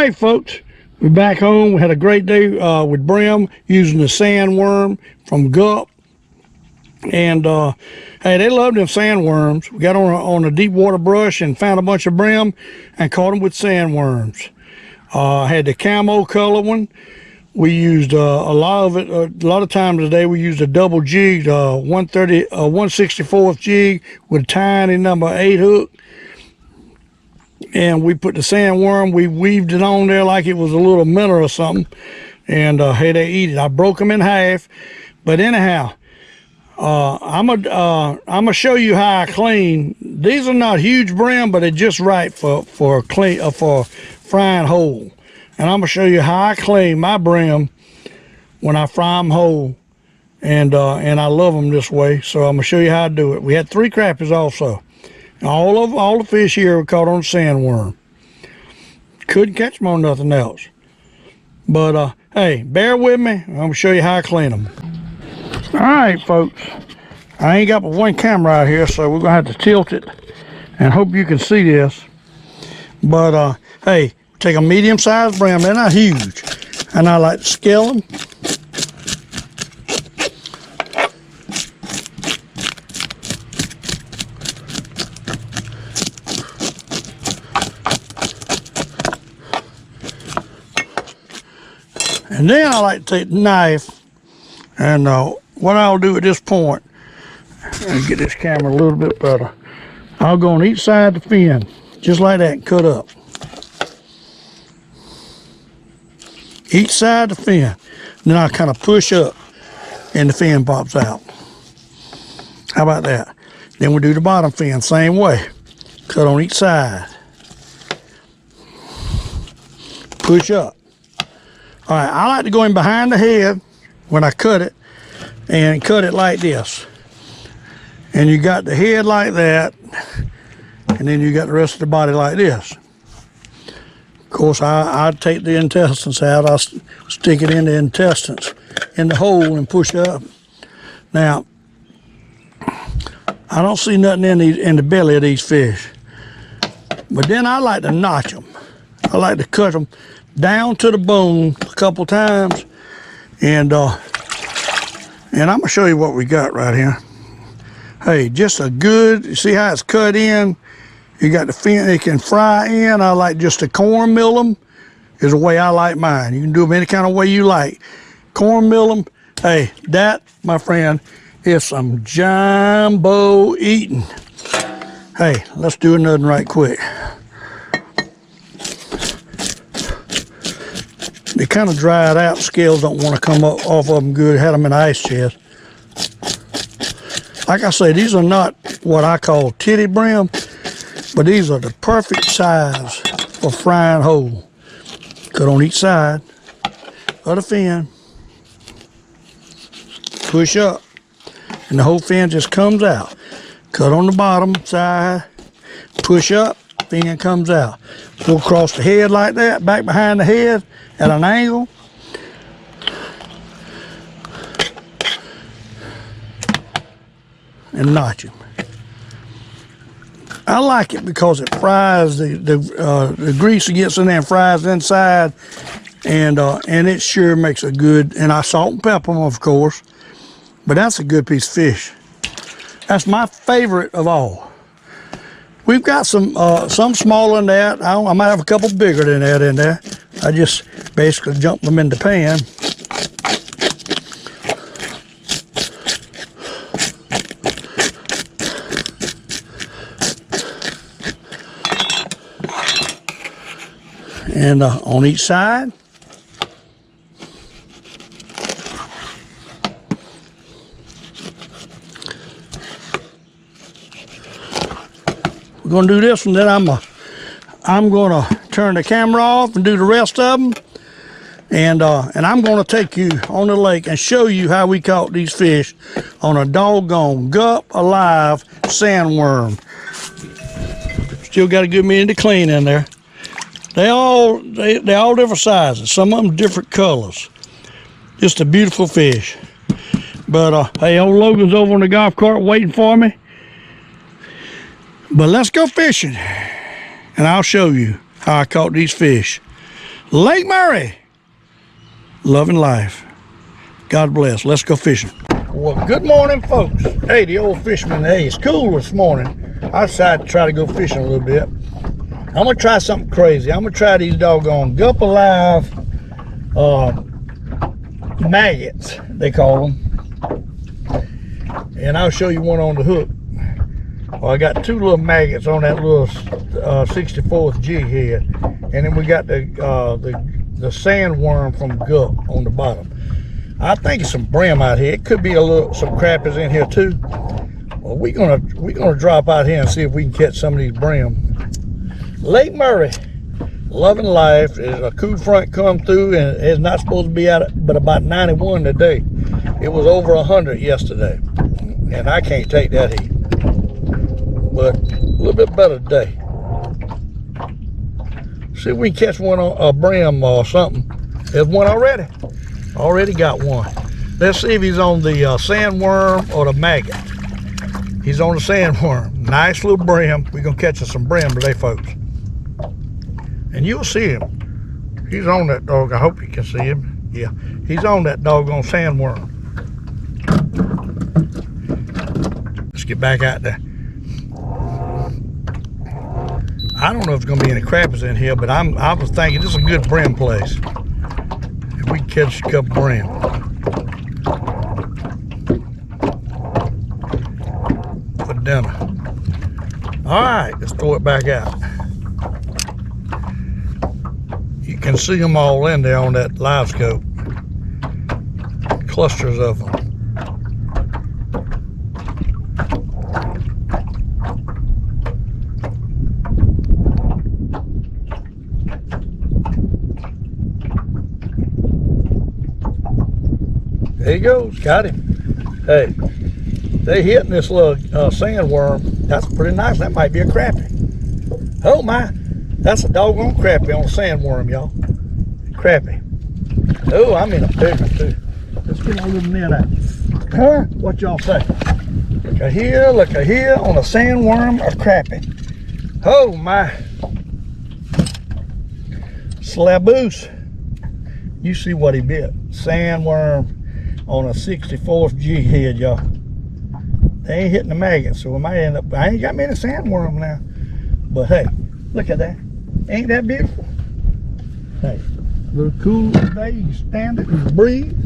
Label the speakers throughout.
Speaker 1: right, folks, we're back home. We had a great day with Bream using the sandworm from Gulp. And hey, they love them sandworms. We got on a deep water brush and found a bunch of Bream and caught them with sandworms. Had the camo color one. We used a lot of it. A lot of times today we used a double jig, 1/64 jig with a tiny number 8 hook. And we put the sandworm, we weaved it on there like it was a little minnow or something. And hey, they eat it. I broke them in half. But anyhow, I'm gonna show you how I clean. These are not huge Bream, but they're just right for frying whole. And I'm gonna show you how I clean my Bream when I fry them whole. And I love them this way. So I'm gonna show you how I do it. We had 3 crappies also. All the fish here were caught on sandworm. Couldn't catch them on nothing else. But hey, bear with me. I'm gonna show you how I clean them. All right, folks. I ain't got but one camera out here, so we're gonna have to tilt it and hope you can see this. But hey, take a medium-sized Bream. They're not huge, and I like to scale them. And then I like to take the knife, and what I'll do at this point, and get this camera a little bit better, I'll go on each side of the fin, just like that, and cut up. Each side of the fin. Then I'll kind of push up, and the fin pops out. How about that? Then we do the bottom fin, same way. Cut on each side. Push up. All right, I like to go in behind the head when I cut it and cut it like this. And you got the head like that, and then you got the rest of the body like this. Of course, I take the intestines out. I'll stick it in the intestines in the hole and push up. Now, I don't see nothing in the belly of these fish. But then I like to notch them. I like to cut them down to the bone a couple times, and I'm gonna show you what we got right here. Hey, just a good, you see how it's cut in? You got the fin, it can fry in. I like just to corn mill them, is the way I like mine. You can do them any kind of way you like. Corn mill them. Hey, that, my friend, is some jumbo eating. Hey, let's do another right quick. They kind of dried out. Scales don't want to come up off of them good. Had them in the ice chest. Like I say, these are not what I call titty Bream, but these are the perfect size for frying whole. Cut on each side of the fin. Push up, and the whole fin just comes out. Cut on the bottom side. Push up, fin comes out. Go across the head like that, back behind the head at an angle. And notch them. I like it because it fries the grease that gets in there and fries inside, and it sure makes a good. And I salt and pepper them, of course, but that's a good piece of fish. That's my favorite of all. We've got some smaller than that. I might have a couple bigger than that in there. I just basically dump them in the pan. And on each side. We're gonna do this one, then I'm gonna turn the camera off and do the rest of them. And I'm gonna take you on the lake and show you how we caught these fish on a doggone Gulp Alive sandworm. Still got a good minute to clean in there. They all different sizes. Some of them different colors. Just a beautiful fish. But hey, old Logan's over on the golf cart waiting for me. But let's go fishing, and I'll show you how I caught these fish. Lake Murray, loving life. God bless. Let's go fishing. Well, good morning, folks. Hey, the old fisherman. Hey, it's cool this morning. I decided to try to go fishing a little bit. I'm gonna try something crazy. I'm gonna try these doggone Gulp Alive maggots, they call them. And I'll show you one on the hook. Well, I got two little maggots on that little 64th jig head, and then we got the sandworm from Gulp on the bottom. I think it's some brim out here. It could be some crappies in here too. Well, we're gonna drop out here and see if we can catch some of these brim. Lake Murray, loving life. Is a cool front come through, and it's not supposed to be out but about 91 today. It was over 100 yesterday, and I can't take that heat. But a little bit better today. See if we can catch one on a brim or something. There's one already. Already got one. Let's see if he's on the sandworm or the maggot. He's on the sandworm. Nice little brim. We're gonna catch us some brim today, folks. And you'll see him. He's on that dog. I hope you can see him. Yeah, he's on that doggone sandworm. Let's get back out there. I don't know if there's gonna be any crappies in here, but I was thinking this is a good brim place. If we can catch a couple brim. For dinner. All right, let's throw it back out. You can see them all in there on that live scope. Clusters of them. There he goes, got him. Hey, they hitting this little sandworm. That's pretty nice. That might be a crappie. Oh my, that's a doggone crappie on a sandworm, y'all. Crappie. Oh, I'm in a big one too. Let's get a little net out. Huh? What y'all say? Look at here on a sandworm or crappie. Oh my. Slaboose. You see what he bit. Sandworm on a 64th jig head, y'all. They ain't hitting the maggot, so we might end up, I ain't got many sandworms now. But hey, look at that. Ain't that beautiful? Hey, a little cool day, you can stand it and breathe.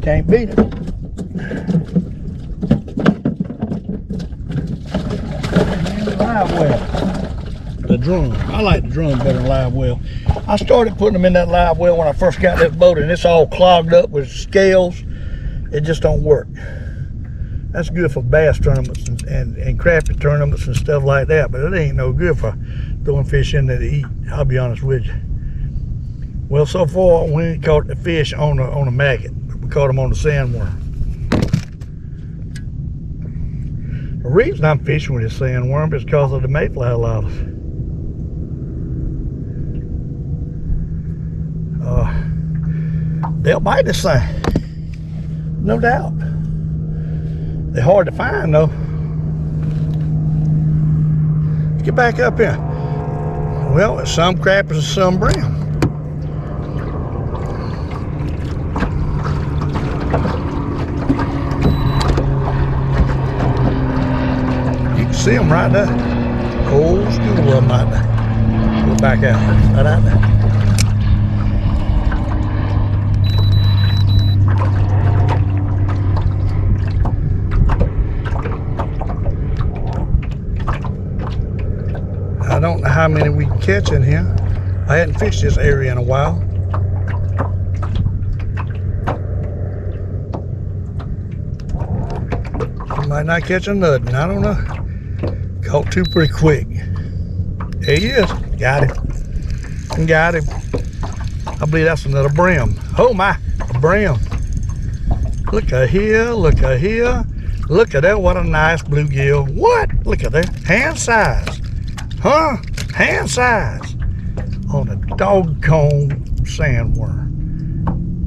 Speaker 1: Can't beat it. And the live well. The drum. I like the drum better than live well. I started putting them in that live well when I first got this boat, and it's all clogged up with scales. It just don't work. That's good for bass tournaments and crappie tournaments and stuff like that, but it ain't no good for throwing fish in there to eat. I'll be honest with you. Well, so far we ain't caught the fish on a maggot, but we caught them on the sandworm. The reason I'm fishing with this sandworm is because of the mayfly louders. They'll bite this thing, no doubt. They're hard to find though. Let's get back up here. Well, there's some crappies and some brim. You can see them right there. Old school of them right there. Go back out, right out there. I don't know how many we can catch in here. I hadn't fished this area in a while. Might not catch a nothing, I don't know. Caught two pretty quick. There he is. Got him. Got him. I believe that's another brim. Oh my, a brim. Look at here, look at here. Look at that, what a nice bluegill. What? Look at that, hand size. Huh? Hand size on a doggone sandworm.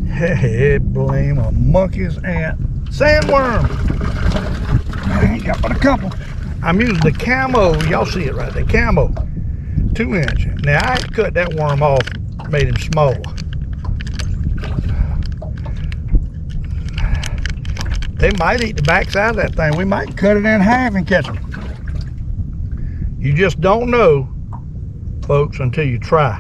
Speaker 1: Hey, blame a monkey's ant. Sandworm. I ain't got but a couple. I'm using the camo. Y'all see it right there. Camo. 2-inch. Now I cut that worm off, made him small. They might eat the backside of that thing. We might cut it in half and catch them. You just don't know, folks, until you try.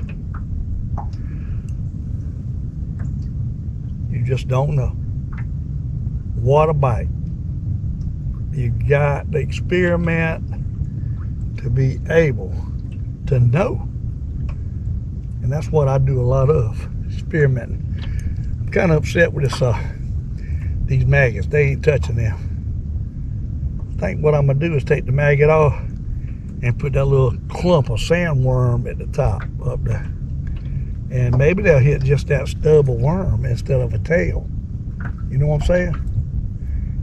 Speaker 1: You just don't know. What a bite. You got to experiment to be able to know. And that's what I do a lot of, experimenting. I'm kind of upset with this, these maggots. They ain't touching them. I think what I'm gonna do is take the maggot off and put that little clump of sandworm at the top up there. And maybe they'll hit just that stub of worm instead of a tail. You know what I'm saying?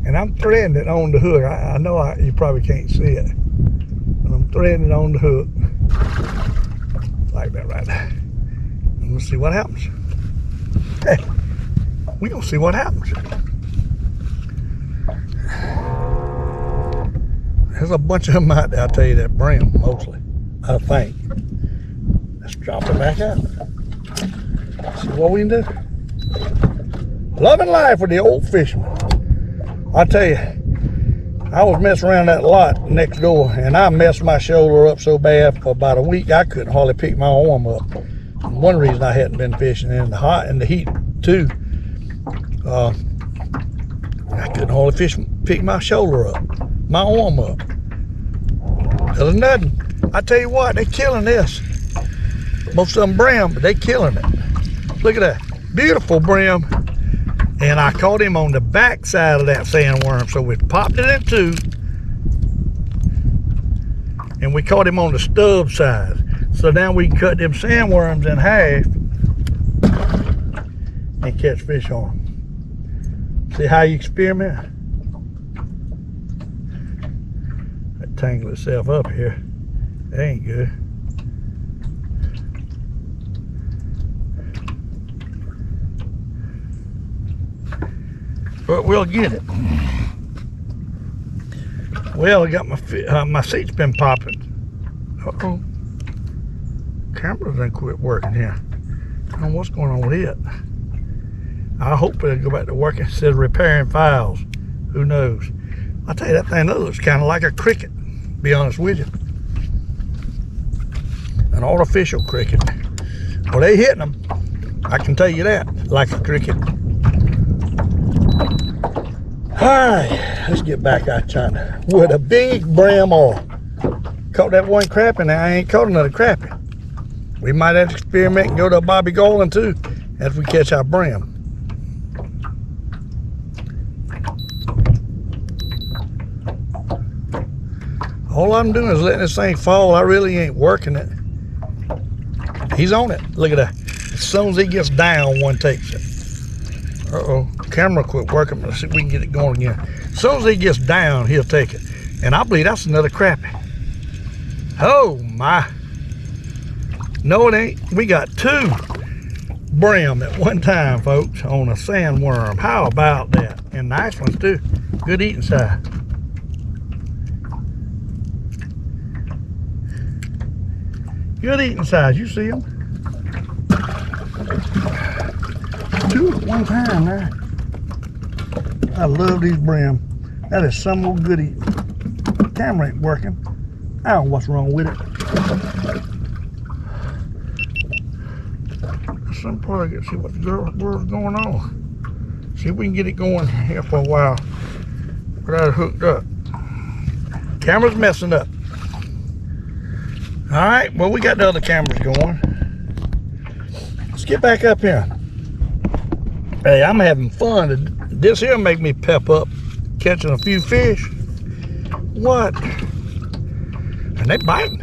Speaker 1: And I'm threading it on the hook. I know you probably can't see it, but I'm threading it on the hook. Like that right there. And we'll see what happens. Hey, we're gonna see what happens. There's a bunch of them out there, I'll tell you, that Bream mostly, I think. Let's drop it back out. See what we can do. Loving life with the old fisherman. I tell you, I was messing around that lot next door, and I messed my shoulder up so bad for about a week I couldn't hardly pick my arm up. And one reason I hadn't been fishing in the hot and the heat too. I couldn't hardly pick my shoulder up, my arm up. There's nothing. I tell you what, they killing this. Most of them Bream, but they killing it. Look at that, beautiful Bream. And I caught him on the back side of that sandworm, so we popped it in two, and we caught him on the stub side. So now we can cut them sandworms in half and catch fish on them. See how you experiment? That tangle itself up here. That ain't good. But we'll get it. Well, I got my seat's been popping. Uh-oh. Camera done quit working here. I don't know what's going on with it. I hope it'll go back to working instead of repairing files. Who knows? I tell you, that thing looks kind of like a cricket, to be honest with you. An artificial cricket. Well, they hitting them. I can tell you that, like a cricket. Alright, let's get back out China with a big Bream oil. Caught that one crappie, now I ain't caught another crappie. We might have to experiment and go to a Bobby Golden too as we catch our Bream. All I'm doing is letting this thing fall. I really ain't working it. He's on it. Look at that. As soon as he gets down, one takes it. Uh-oh, camera quit working. Let's see if we can get it going again. As soon as he gets down, he'll take it. And I believe that's another crappie. Oh my. No, it ain't. We got two Bream at one time, folks, on a sandworm. How about that? And nice ones too. Good eating size. Good eating size. You see them? Two at one time there. I love these Bream. That is some more good eating. Camera ain't working. I don't know what's wrong with it. Some probably get to see what the world's going on. See if we can get it going here for a while without it hooked up. Camera's messing up. All right, well, we got the other cameras going. Let's get back up here. Hey, I'm having fun. This here make me pep up, catching a few fish. What? And they biting.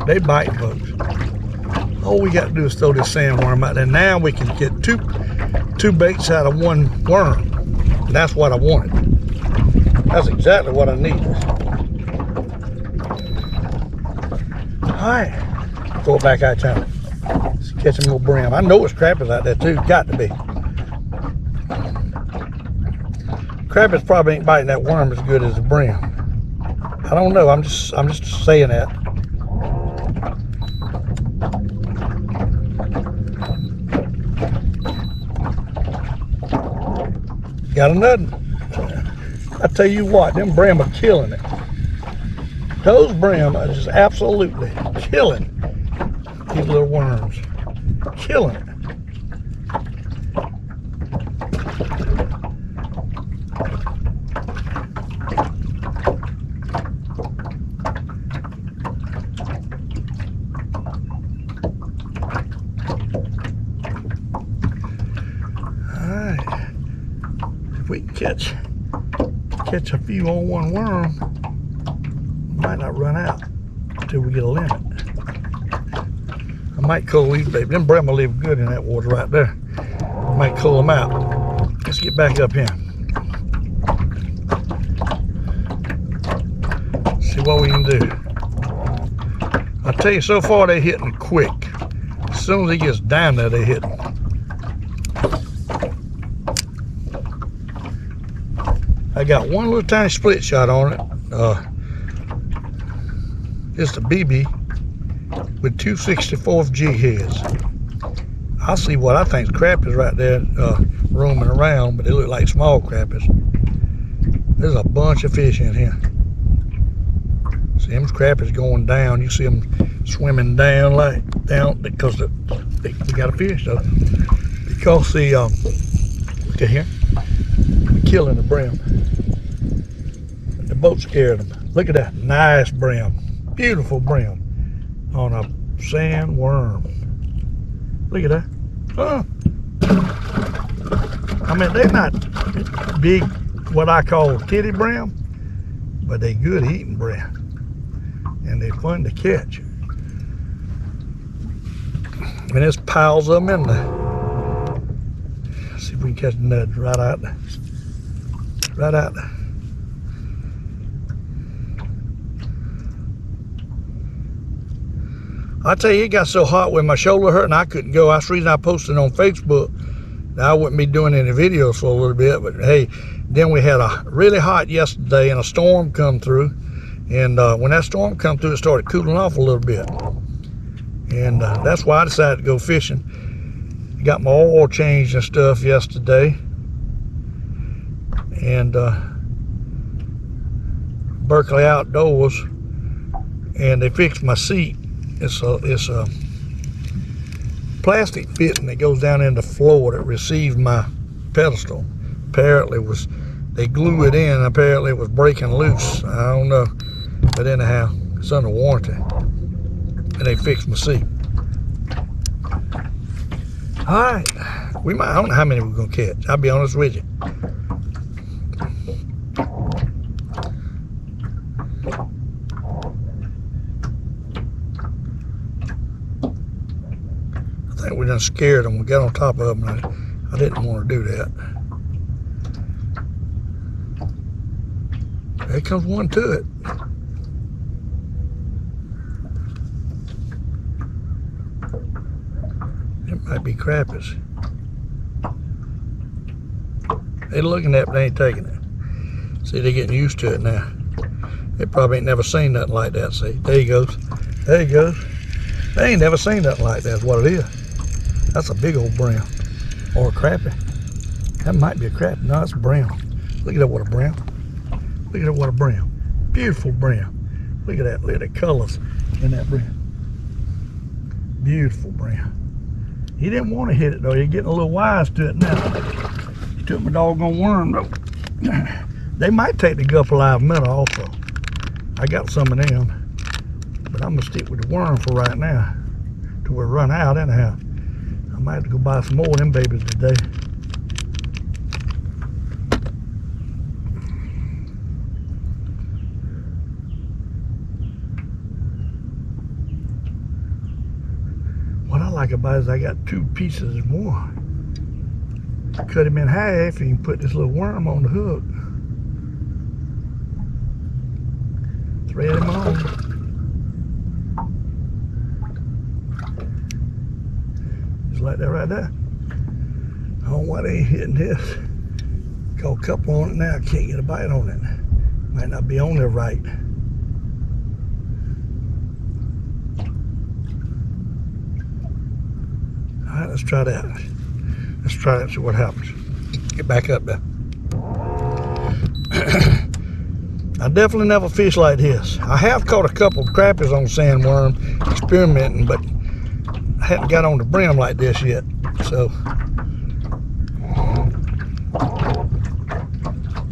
Speaker 1: They bite, folks. All we got to do is throw this sandworm out there. Now we can get two baits out of one worm. And that's what I wanted. That's exactly what I needed. All right, throw it back out there. Let's catch some more Bream. I know it's crappies out there too. Got to be. Crappie probably ain't biting that worm as good as the brim. I don't know. I'm just saying that. Got another. I tell you what, them brim are killing it. Those brim are just absolutely killing these little worms. Killing it. Alright. If we can catch a few on one worm, we might not run out until we get a limit. I might cull these baby. Them brim will live good in that water right there. I might cull them out. Let's get back up here. See what we can do. I tell you, so far they're hitting quick. As soon as he gets down there, they hit. I got one little tiny split shot on it. Just a BB with 2/64 G heads. I see what I think is crappies right there roaming around, but they look like small crappies. There's a bunch of fish in here. See them crappies going down. You see them swimming down because they got a fish though. Because the look at here, we're killing the brim. The boat scared them. Look at that nice brim, beautiful brim on a sandworm. Look at that. I mean, they're not big, what I call kitty brim, but they good eating brim. And they're fun to catch. And there's piles of them in there. Let's see if we can catch nuts right out there. Right out there. I tell you, it got so hot when my shoulder hurt and I couldn't go. That's the reason I posted on Facebook. Now, I wouldn't be doing any videos for a little bit, but hey, then we had a really hot yesterday and a storm come through. And when that storm come through, it started cooling off a little bit. And that's why I decided to go fishing. Got my oil changed and stuff yesterday. And Berkeley Outdoors. And they fixed my seat. It's a plastic fitting that goes down in the floor that receives my pedestal. Apparently they glue it in, apparently it was breaking loose. I don't know. But anyhow, it's under warranty. And they fixed my seat. Alright. I don't know how many we're gonna catch. I'll be honest with you. I think we done scared them. We got on top of them. I didn't want to do that. There comes one to it. It might be crappies. They're looking at it, but they ain't taking it. See, they're getting used to it now. They probably ain't never seen nothing like that. See, there he goes. There he goes. They ain't never seen nothing like that, is what it is. That's a big old brim. Or a crappie. That might be a crappie. No, it's a brim. Look at that, what a brim. Look at that, what a brim. Beautiful brim. Look at that. Look at the colors in that brim. Beautiful brim. He didn't want to hit it though. He's getting a little wise to it now. He took my doggone worm though. They might take the Gulp Alive minnow also. I got some of them. But I'm going to stick with the worm for right now. Till we run out anyhow. I might have to go buy some more of them babies today. What I like about it is I got two pieces of one. Cut him in half and you can put this little worm on the hook. Thread him on. Just like that right there. I don't know why they ain't hitting this. Got a couple on it now. I can't get a bite on it. Might not be on there right. All right, let's try that. Let's try that, see what happens. Get back up there. I definitely never fished like this. I have caught a couple of crappies on sandworm experimenting, but I hadn't got on the brim like this yet. So,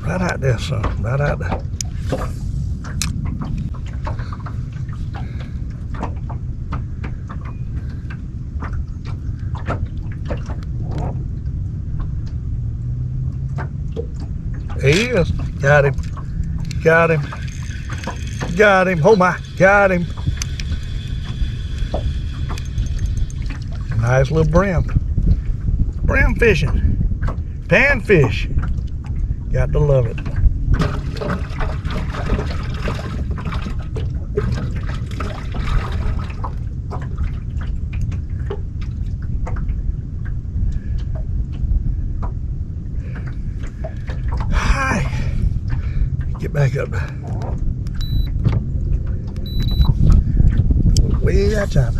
Speaker 1: right out there, son. Right out there. There he is. Got him. Got him. Got him. Oh my. Got him. Nice little brim. Brim fishing. Panfish. Got to love it. Get back up there. Way out time.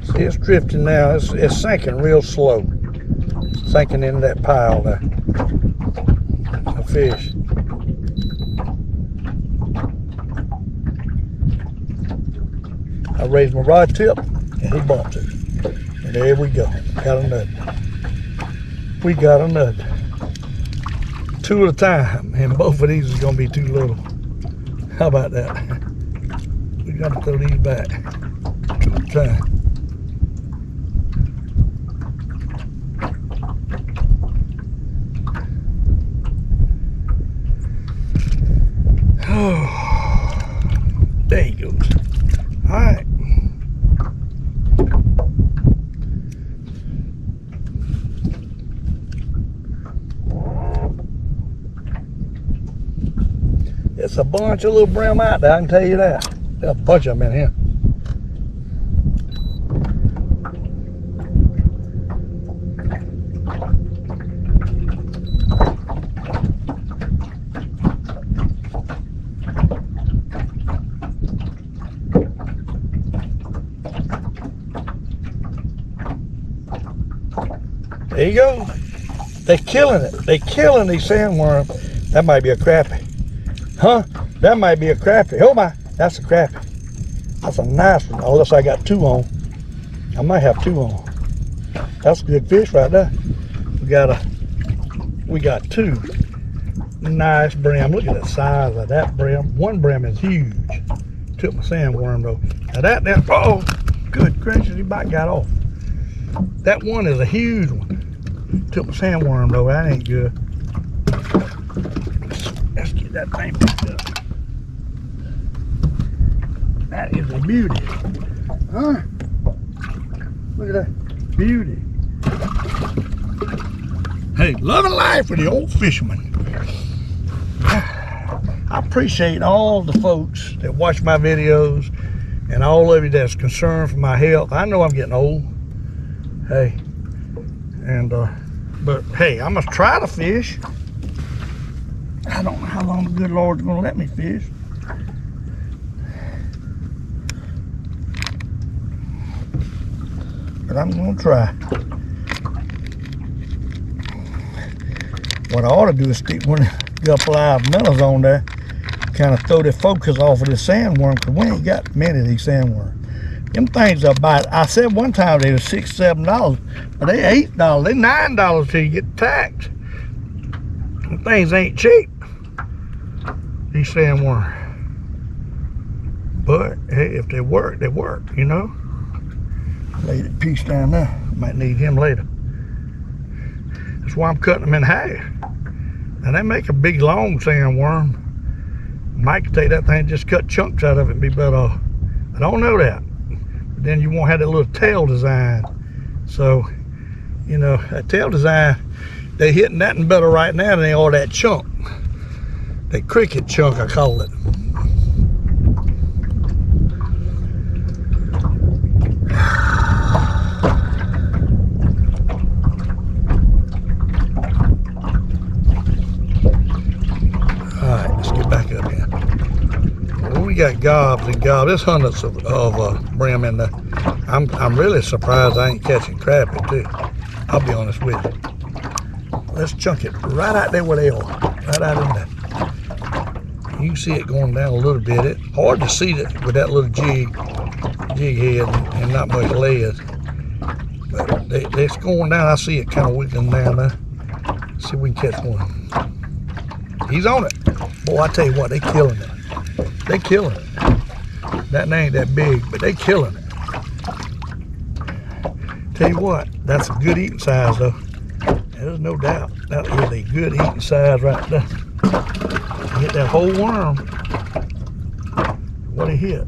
Speaker 1: See, it's drifting now. It's sinking real slow. Sinking into that pile there of fish. I raised my rod tip and he bumped it. And there we go. Got a nut. We got a nut. Two at a time, and both of these is gonna be too little. How about that? We gotta throw these back. Two at a time. Oh, there he goes. All right. It's a bunch of little brim out there, I can tell you that. There's a bunch of them in here. There you go. They're killing it. They're killing these sandworms. That might be a crappie. Huh? That might be a crappie. Oh my, that's a crappie. That's a nice one. Unless I got two on. I might have two on. That's a good fish right there. We got two nice brim. Look at the size of that brim. One brim is huge. Took my sandworm though. Now that, oh, good gracious, he about got off. That one is a huge one. Took my sandworm though. That ain't good. Let's get that thing back up. That is a beauty. Huh? Look at that beauty. Hey, loving life with the old fisherman. I appreciate all the folks that watch my videos and all of you that's concerned for my health. I know I'm getting old. Hey, and but hey, I must try to fish. I don't know how long the good Lord's gonna let me fish. But I'm gonna try. What I ought to do is stick one Gulp live minnows on there, kind of throw the focus off of this sandworm, because we ain't got many of these sandworms. Them things are about, I said one time they were $6, $7, but they $8. They $9 till you get taxed. Them things ain't cheap, these sandworms. But hey, if they work, you know. Lay the piece down there. Might need him later. That's why I'm cutting them in half. Now they make a big long sandworm. Might could take that thing and just cut chunks out of it and be better off. I don't know that. But then you won't have that little tail design. So, you know, that tail design, they hitting that and better right now than they are that chunk. That cricket chunk, I call it. we got gobs and gobs. There's hundreds of brim in there. I'm really surprised I ain't catching crappie too. I'll be honest with you. Let's chunk it right out there where they are. Right out in there. You can see it going down a little bit. It's hard to see that with that little jig head and not much lead. But it's going down. I see it kind of wiggling down there. See if we can catch one. He's on it. Boy, I tell you what, they killing it. They killing it. That ain't that big, but they killing it. Tell you what, that's a good eating size though. There's no doubt. That is a good eating size right there. Hit that whole worm. What he hit.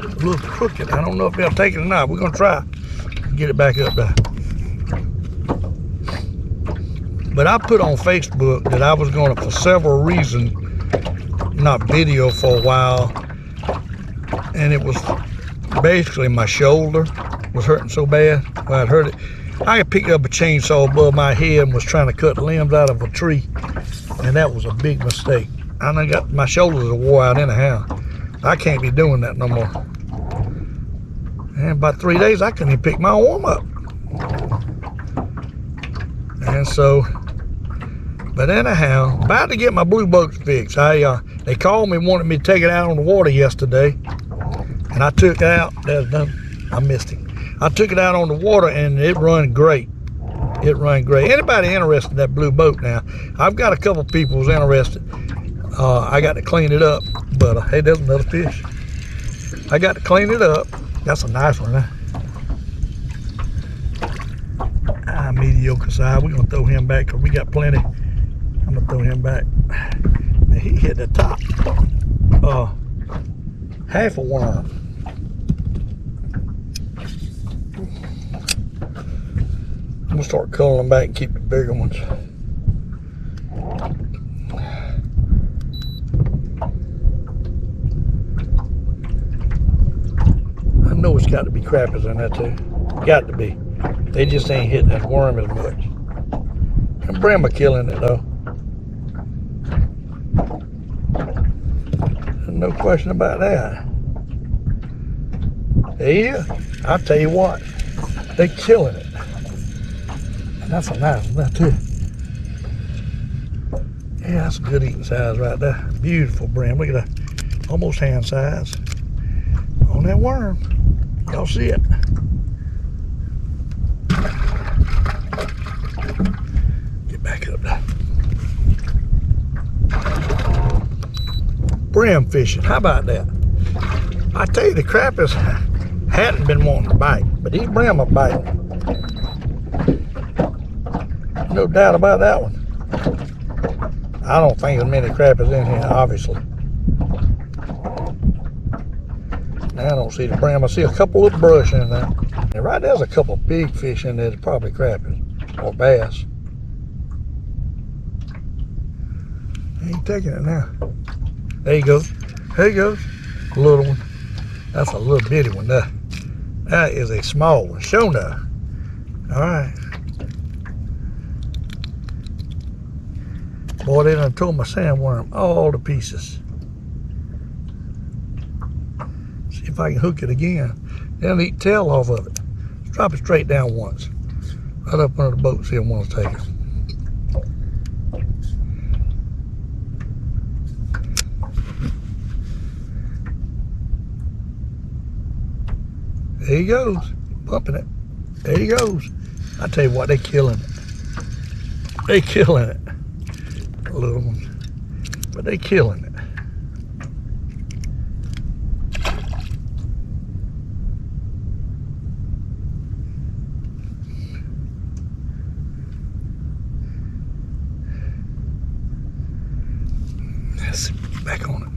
Speaker 1: A little crooked. I don't know if they'll take it or not. We're gonna try. Get it back up there. But I put on Facebook that I was gonna, for several reasons, not video for a while, and it was basically my shoulder was hurting so bad. Well, I'd hurt it. I had picked up a chainsaw above my head and was trying to cut limbs out of a tree, and that was a big mistake. I done got my shoulders are wore out anyhow. I can't be doing that no more. And about 3 days, I couldn't even pick my arm up. And so, but anyhow, about to get my blue boats fixed. They called me, wanted me to take it out on the water yesterday, and I took it out. I missed it. I took it out on the water, and it run great. It run great. Anybody interested in that blue boat now? I've got a couple people who's interested. I got to clean it up, but hey, there's another fish. I got to clean it up. That's a nice one, huh? Mediocre size. We're gonna throw him back because we got plenty. I'm gonna throw him back. Now, he hit the top. Half a worm. I'm gonna start culling them back and keep the bigger ones. I know it's got to be crappies in there too. Got to be. They just ain't hitting that worm as much. And brim are killing it though. There's no question about that. Yeah, I'll tell you what, they killing it. And that's a nice one too. Yeah, that's a good eating size right there. Beautiful brim. Look at that, almost hand size on that worm. Y'all see it? Back up there. Brim fishing, how about that? I tell you, the crappies hadn't been wanting to bite, but these brim are biting. No doubt about that one. I don't think there's many crappies in here, obviously. Now I don't see the brim. I see a couple of brush in there. And right there's a couple of big fish in there that's probably crappies or bass. Ain't taking it now. There you go. There you goes. A little one. That's a little bitty one there. That is a small one. Show now. Alright. Boy, they done tore my sandworm all to pieces. See if I can hook it again. They'll eat tail off of it. Let's drop it straight down once. Right up under the boat, see if one will take it. There he goes, pumping it. There he goes. I tell you what, they killing it. They killing it. A little one, but they killing it. Let's get back on it.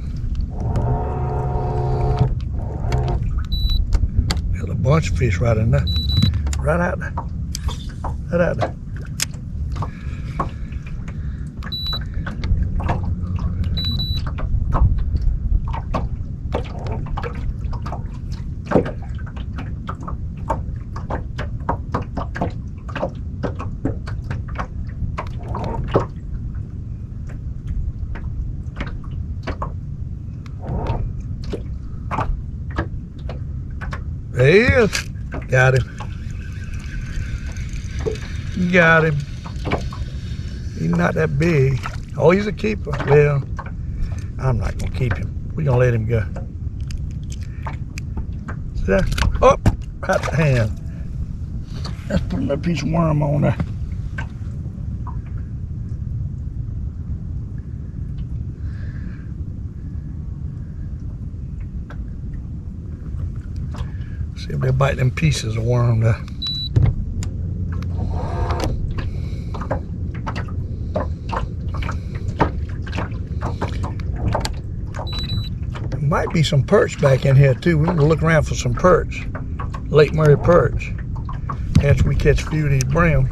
Speaker 1: Bunch of fish right in there, right out there, right out there. There he is. Got him. Got him. He's not that big. Oh, he's a keeper. Well, I'm not going to keep him. We're going to let him go. See that? Oh, right the hand. Let's put another piece of worm on there. See if they bite them pieces of worm there. Might be some perch back in here too. We're gonna look around for some perch. Lake Murray perch. After we catch a few of these brim.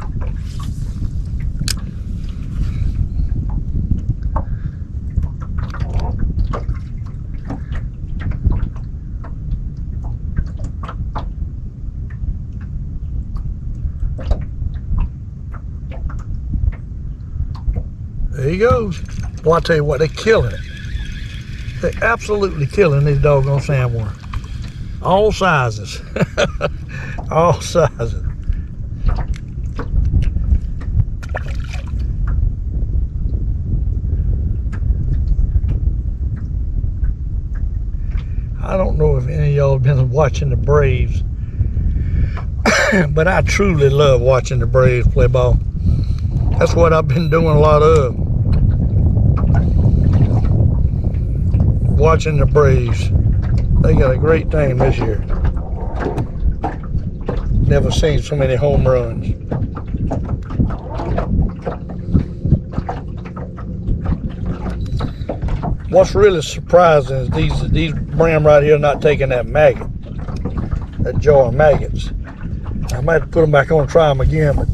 Speaker 1: There he goes. Well, I tell you what, they're killing it. They're absolutely killing these doggone sandworms. All sizes. All sizes. I don't know if any of y'all have been watching the Braves, but I truly love watching the Braves play ball. That's what I've been doing a lot of. Watching the Braves. They got a great team this year. Never seen so many home runs. What's really surprising is these brim right here not taking that maggot, that jar of maggots. I might have to put them back on and try them again, but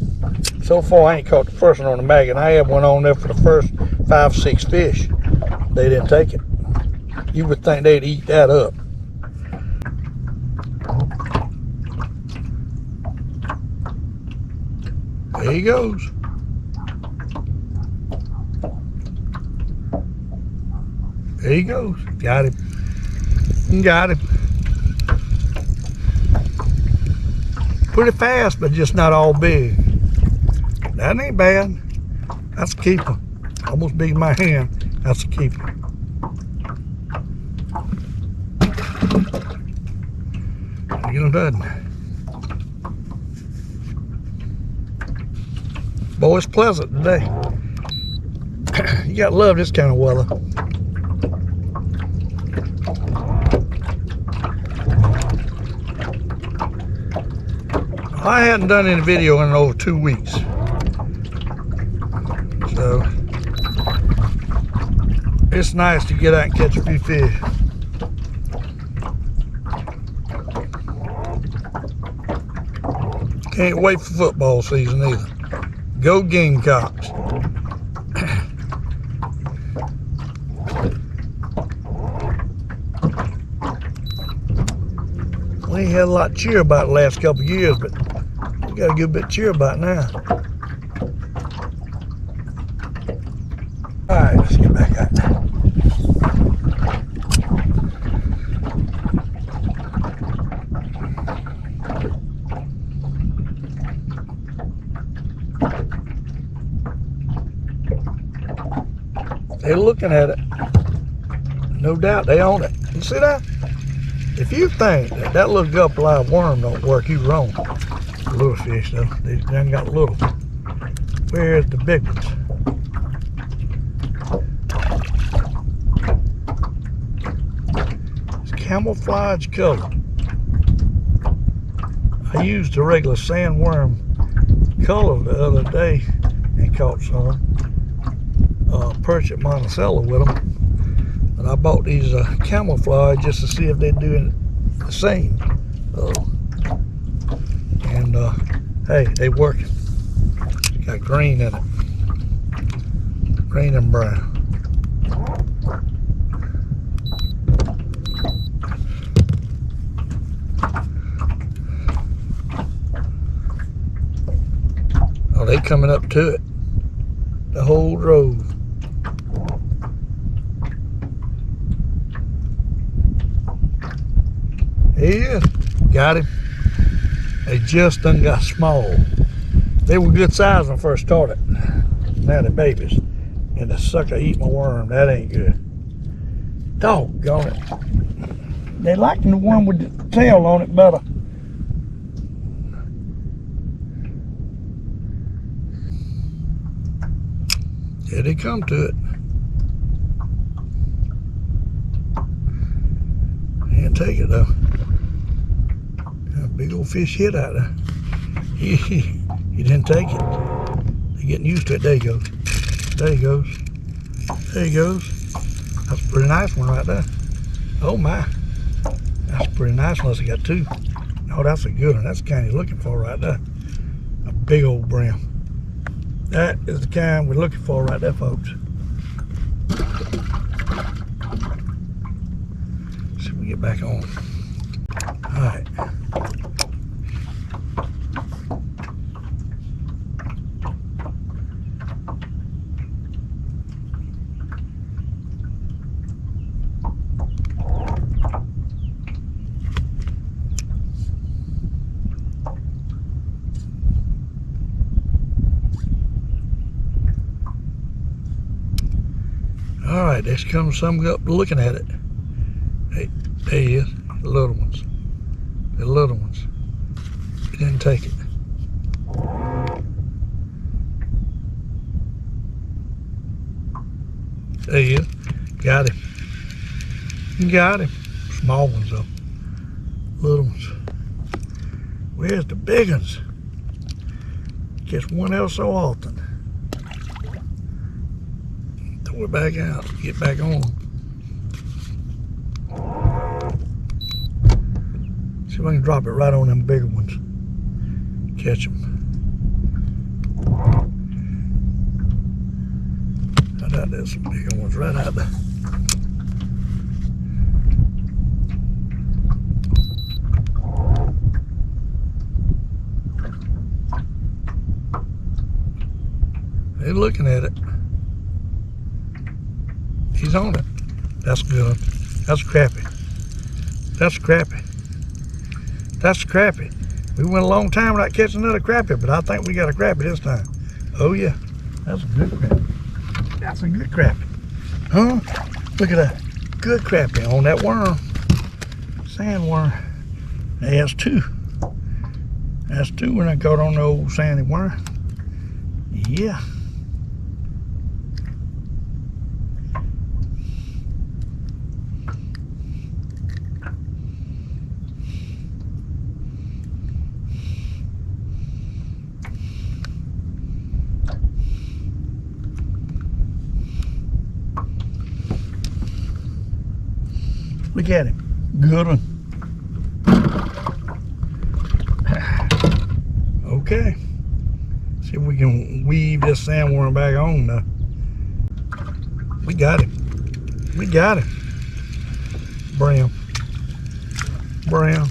Speaker 1: so far I ain't caught the first one on the maggot. I had one on there for the first 5 or 6 fish. They didn't take it. You would think they'd eat that up. There he goes. There he goes. Got him. Got him. Pretty fast, but just not all big. That ain't bad. That's a keeper. Almost big in my hand. That's a keeper. Get him done. Boy, it's pleasant today. You gotta love this kind of weather. I hadn't done any video in over 2 weeks. So it's nice to get out and catch a few fish. Can't wait for football season either. Go Gamecocks. We ain't had a lot to cheer about the last couple of years, but we got a good bit to cheer about now. Alright, let's get back out now. They're looking at it. No doubt they own it. You see that? If you think that little Gulp live worm don't work, you wrong. Little fish though. They done got little. Where's the big ones? It's camouflage color. I used the regular sandworm color the other day and caught some. Perch at Monticello with them, and I bought these camouflage just to see if they're doing the same. And hey, they working. Got green in it, green and brown. Oh, they coming up to it. The whole drove. He is. Got him. They just done got small. They were good size when I first started. Now they're babies. And the sucker eat my worm. That ain't good. Doggone it. They like the one with the tail on it better. Yeah, they come to it. Can't take it though. Got a big old fish hit out there. He didn't take it. They're getting used to it. There he goes. There he goes. There he goes. That's a pretty nice one right there. Oh my. That's a pretty nice one unless he got two. Oh, that's a good one. That's the kind he's looking for right there. A big old brim. That is the kind we're looking for right there, folks. See if we get back on. All right. All right, there's come some up looking at it. Hey, there he is. The little ones. The little ones. He didn't take it. There he is. Got him. Got him. Small ones though. Little ones. Where's the big ones? Gets one else so often. Throw it back out. Get back on. See if I can drop it right on them bigger ones. Catch them. I thought there's some bigger ones right out there. They're looking at it. He's on it. That's good. That's crappie. That's crappie. That's crappie. We went a long time without catching another crappie, but I think we got a crappie this time. Oh yeah, that's a good crappie. That's a good crappie. Huh? Look at that. Good crappie on that worm. Sandworm. That's two. That's two when I caught on the old sandy worm. Yeah. Look at him. Good one. Okay. See if we can weave this sandworm back on now. We got him. We got him. Bream. Bream.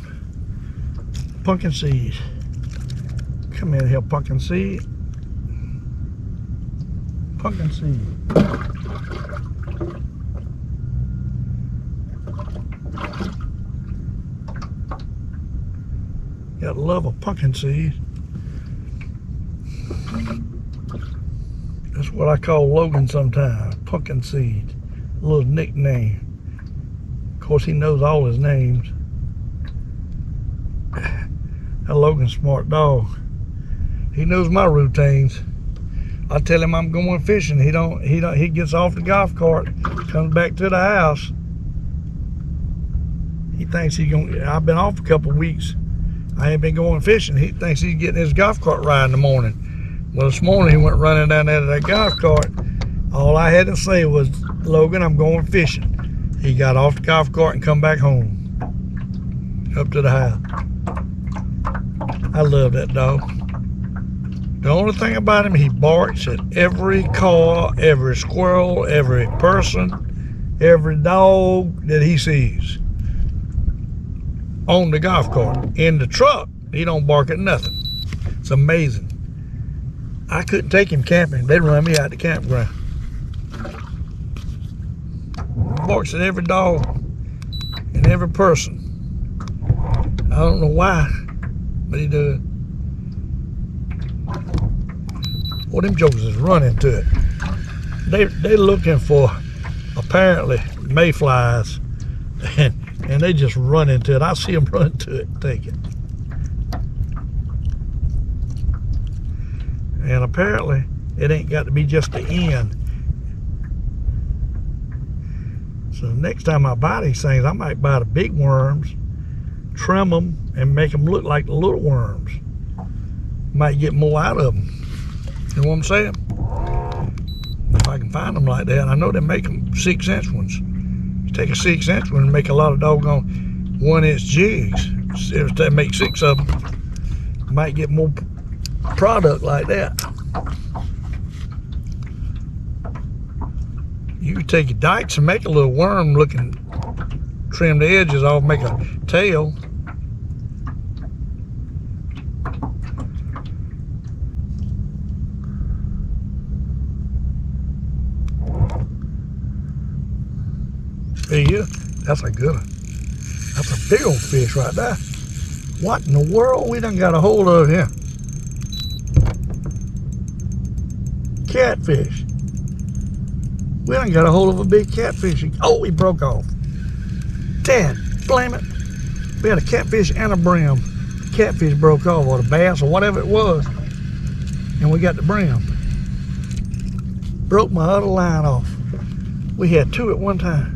Speaker 1: Pumpkin seed. Come in here, pumpkin seed. Pumpkin seed. Gotta love a pumpkin seed. That's what I call Logan sometimes. Pumpkin seed. A little nickname. Of course, he knows all his names. That Logan's a smart dog. He knows my routines. I tell him I'm going fishing. He gets off the golf cart, comes back to the house. He thinks I've been off a couple of weeks. I ain't been going fishing. He thinks he's getting his golf cart ride in the morning. Well, this morning he went running down there to that golf cart. All I had to say was, Logan, I'm going fishing. He got off the golf cart and come back home. Up to the house. I love that dog. The only thing about him, he barks at every car, every squirrel, every person, every dog that he sees. On the golf cart. In the truck, he don't bark at nothing. It's amazing. I couldn't take him camping. They'd run me out the campground. Barks at every dog and every person. I don't know why, but he does. Well, them jokers is running to it. They looking for, apparently, mayflies, and they just run into it. I see them run to it and take it. And apparently, it ain't got to be just the end. So next time I buy these things, I might buy the big worms, trim them, and make them look like the little worms. Might get more out of them. You know what I'm saying? If I can find them like that. I know they make them 6-inch ones. You take a 6-inch one and make a lot of doggone 1-inch jigs. If they make 6 of them, you might get more product like that. You can take your dikes and make a little worm looking, trim the edges off, make a tail. There you go. That's a good one. That's a big old fish right there. What in the world we done got a hold of here? Catfish. We done got a hold of a big catfish. Oh, he broke off. Dad, blame it. We had a catfish and a brim. Catfish broke off, or the bass, or whatever it was. And we got the brim. Broke my other line off. We had 2 at one time.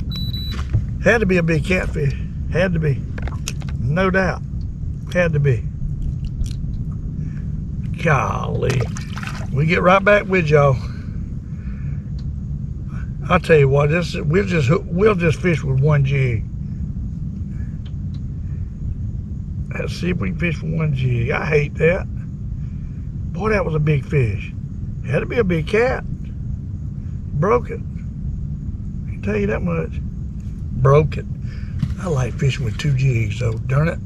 Speaker 1: Had to be a big catfish. Had to be. No doubt. Had to be. Golly. We get right back with y'all. I'll tell you what, we'll just fish with 1 jig. Let's see if we can fish with 1 jig. I hate that. Boy, that was a big fish. Had to be a big cat. Broke it. I can tell you that much. Broke it. I like fishing with 2 jigs, though. Darn it.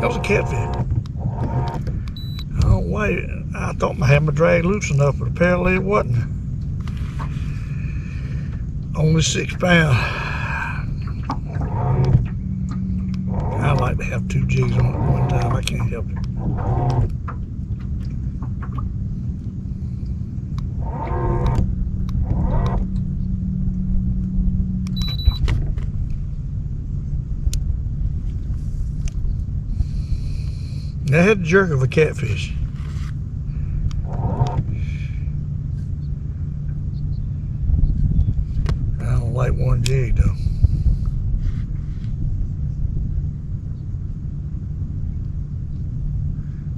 Speaker 1: That was a catfish. Oh, wait. I thought I had my drag loose enough, but apparently it wasn't. Only 6 pounds. I like to have 2 jigs on at one time. I can't help it. That had the jerk of a catfish. I don't like 1 jig though.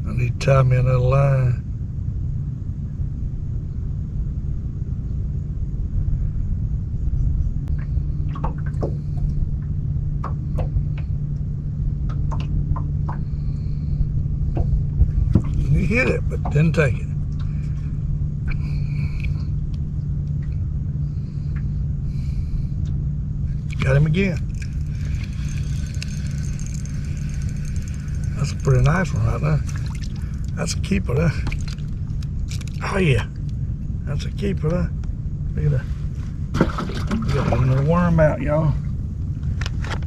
Speaker 1: I need to tie me another line. He hit it, but didn't take it. Got him again. That's a pretty nice one right there. That's a keeper there. Oh yeah, that's a keeper there. Look at that. We got another worm out, y'all.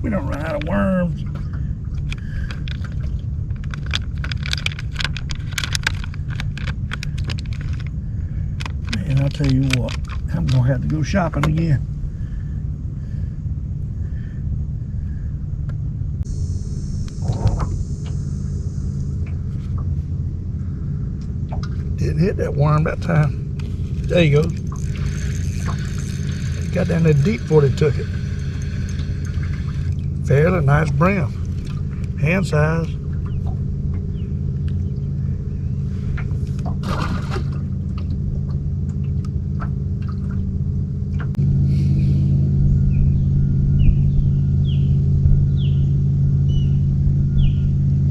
Speaker 1: We don't run out of worms. And I'll tell you what, I'm gonna have to go shopping again. Didn't hit that worm that time. There you go. Got down there deep before they took it. Fairly nice brim. Hand size.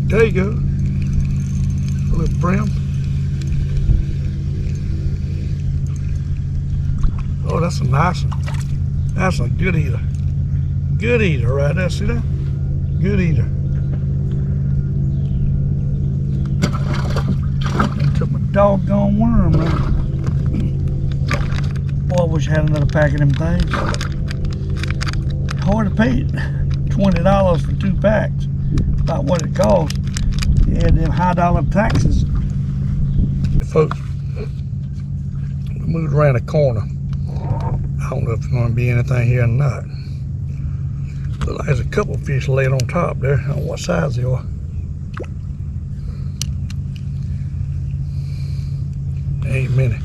Speaker 1: There you go. A little brim. Oh, that's a nice one. That's a good eater. Good eater right there. See that? Good eater. And took my doggone worm, man. Boy, I wish I had another pack of them things. Hard to pay $20 for 2 packs. about what it costs. Yeah, them high dollar taxes. Folks, we moved around a corner. I don't know if there's going to be anything here or not. Looks like there's a couple of fish laid on top there. I don't know what size they are. Ain't many.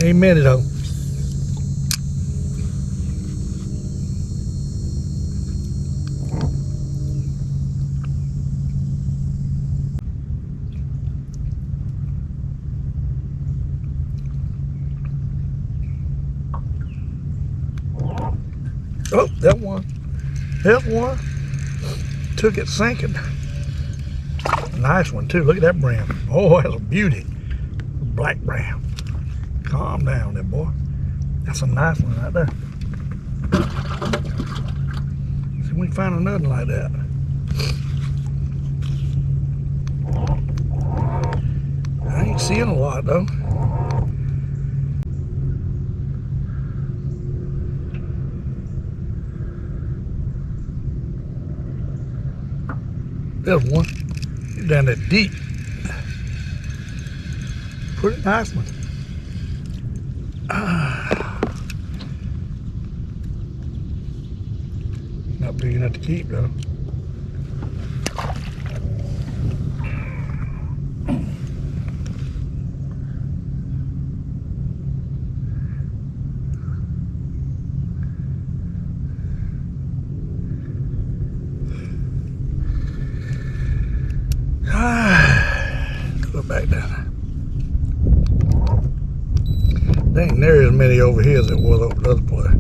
Speaker 1: Ain't many though. Oh, that one. That one. Took it sinking. Nice one too. Look at that Bream. Oh, that's a beauty. Black Bream. Calm down there, boy. That's a nice one right there. See if we can find another like that. I ain't seeing a lot though. There's one. He's down there deep. Pretty nice one. Not big enough to keep though. Go back down there. There ain't near as many over here as there was over the other place.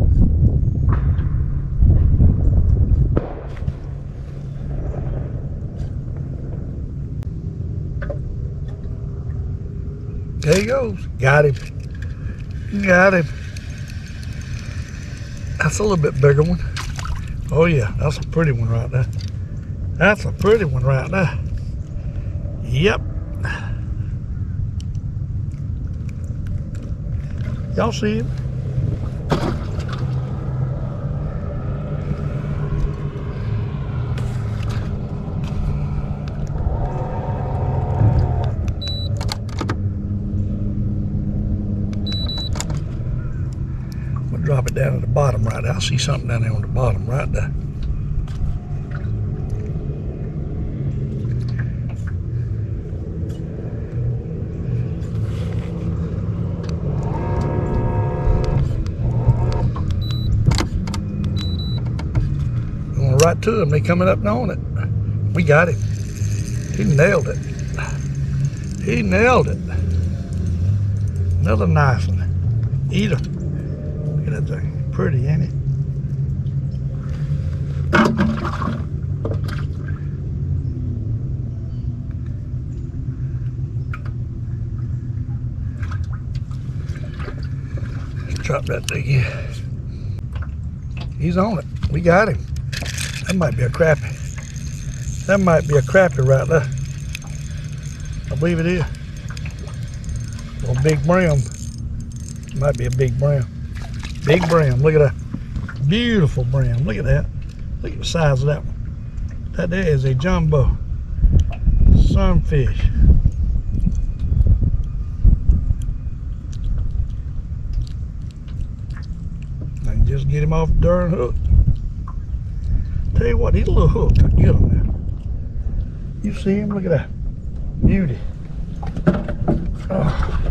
Speaker 1: There he goes. Got him. Got him. That's a little bit bigger one. Oh yeah, that's a pretty one right there. That's a pretty one right there. Yep. Y'all see him? I'm gonna drop it down at the bottom right there. I see something down there on the bottom right there. Right to him, they coming up and on it. We got him. He nailed it. He nailed it. Another nice one. Eat him. Look at that thing. Pretty, ain't it? Let's drop that thing in. He's on it. We got him. That might be a crappie. That might be a crappie right there. I believe it is. Or a big Bream. Might be a big Bream. Big Bream. Look at that. Beautiful Bream. Look at that. Look at the size of that one. That there is a jumbo sunfish. I can just get him off the darn hook. Tell you what, he's a little hooked. I get him now. You see him? Look at that. Beauty. Oh.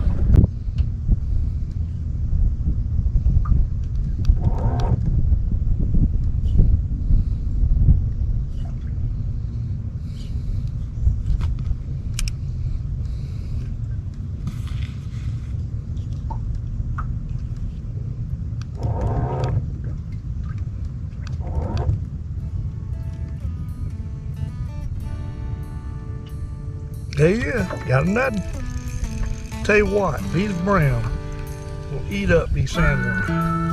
Speaker 1: There you go. Got another. Tell you what, these Bream will eat up these sandworms.